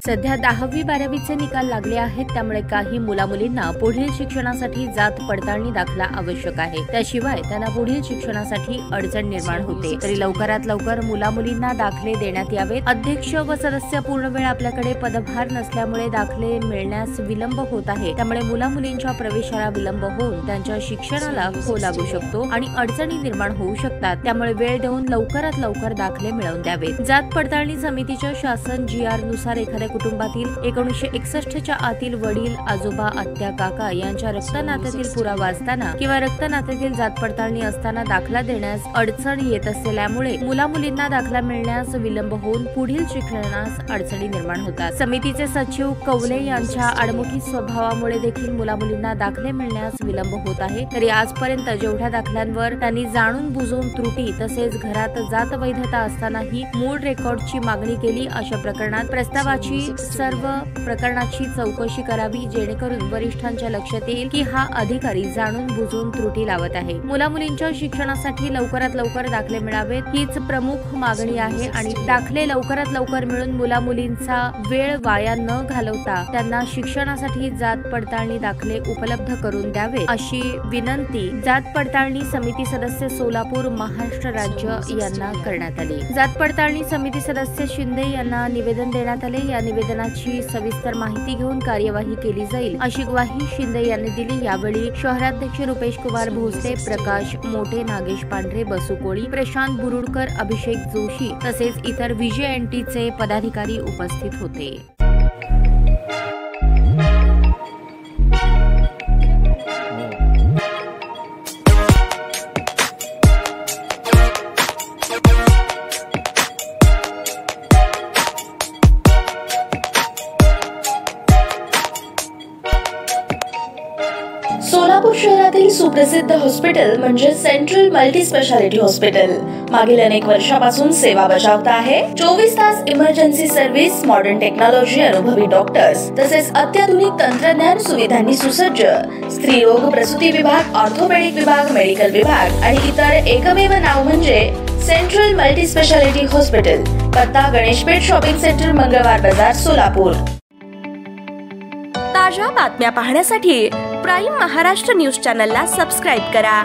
सध्या 10वी-12वीचे निकाल लागले आहेत, त्यामुळे काही मुलामुलींना पुढील शिक्षणासाठी जात पडताळणी दाखला आवश्यक आहे। त्याशिवाय त्यांना पुढील शिक्षणासाठी अडचण निर्माण होते। तरी लवकरात लवकर मुलामुलींना दाखले देण्यात यावेत। अध्यक्ष व सदस्य पूर्ण वेळ आपल्याकडे पदभार नसल्यामुळे दाखले मिळण्यास विलंब होत आहे। त्यामुळे मुलामुलींच्या प्रवेशाला विलंब होऊन त्यांच्या शिक्षणाला खो लागू शकतो आणि अडचणी निर्माण होऊ शकतात। त्यामुळे वेळ देऊन लवकरात लवकर दाखले मिळवून द्यावेत। जात पडताळणी समितीच्या शासन GR नुसार एखाद्या कुटुंबातील 1961च्या आतील वडील, आजोबा, आत्या, काका यांच्या रक्तनात्यातील पुरावा असताना किंवा रक्तनात्यातील जात पडताळणी असताना दाखला देण्यास अडचण येत असल्यामुळे मुलामुलींना दाखला मिळण्यास विलंब होऊन पुढील शिक्षणास अडचणी निर्माण होतात। समितीचे सचिव कवले यांच्या आडमुठी स्वभावामुळे देखील मुलामुलींना दाखले मिळण्यास विलंब होत आहे। तरी आजपर्यंत जेवढ्या दाखल्यांवर त्यांनी जाणून बुजून त्रुटी तसेच घरात जात वैधता असतानाही मूळ रेकॉर्डची मागणी केली, अशा प्रकरणात प्रस्तावाची सर्व प्रकरणाची चौकशी करावी, जेणेकरून वरिष्ठांच्या लक्षात येईल की हा अधिकारी जाणून बुजून त्रुटी लावत आहे। मुलामुलींच्या शिक्षणासाठी लवकरात लवकर दाखले मिळावेत हीच प्रमुख मागणी आहे आणि दाखले लवकरात लवकर मिळून मुलामुलींचा वेळ वाया न घालवता त्यांना शिक्षणासाठी जात पडताळणी दाखले उपलब्ध करून द्यावे, अशी विनंती जात पडताळणी समिती सदस्य सोलापूर महाराष्ट्र राज्य यांना करण्यात आली। जात पडताळणी समिती सदस्य शिंदे यांना निवेदन देण्यात आले। या निवेदनाची सविस्तर माहिती घेऊन कार्यवाही केली जाईल, अशी ग्वाही शिंदे यांनी दिली। यावेळी शहराध्यक्ष रुपेश कुमार भोसले, प्रकाश मोठे, नागेश पांढरे, बसू कोळी, प्रशांत बुरुडकर, अभिषेक जोशी तसेच इतर VJNTचे पदाधिकारी उपस्थित होते। सोलापूर शहरातील सुप्रसिद्ध हॉस्पिटल म्हणजे सेंट्रल मल्टी स्पेशालिटी हॉस्पिटल मागील अनेक वर्षापासून सेवा बजावत आहे। 24 तास इमर्जन्सी सर्व्हिस, मॉडर्न टेक्नॉलॉजी, अनुभवी डॉक्टर्स तसेच अत्याधुनिक तंत्रज्ञान सुविधांनी सुसज्ज स्त्रीरोग प्रसूती विभाग, ऑर्थोपेडिक विभाग, मेडिकल विभाग आणि इतर एकमेव नाव म्हणजे सेंट्रल मल्टी स्पेशालिटी हॉस्पिटल। पत्ता गणेशपेठ शॉपिंग सेंटर, मंगळवार बाजार, सोलापूर। ताज्या बातम्या पाहण्यासाठी प्राईम महाराष्ट्र न्यूज चॅनलला सबस्क्राईब करा।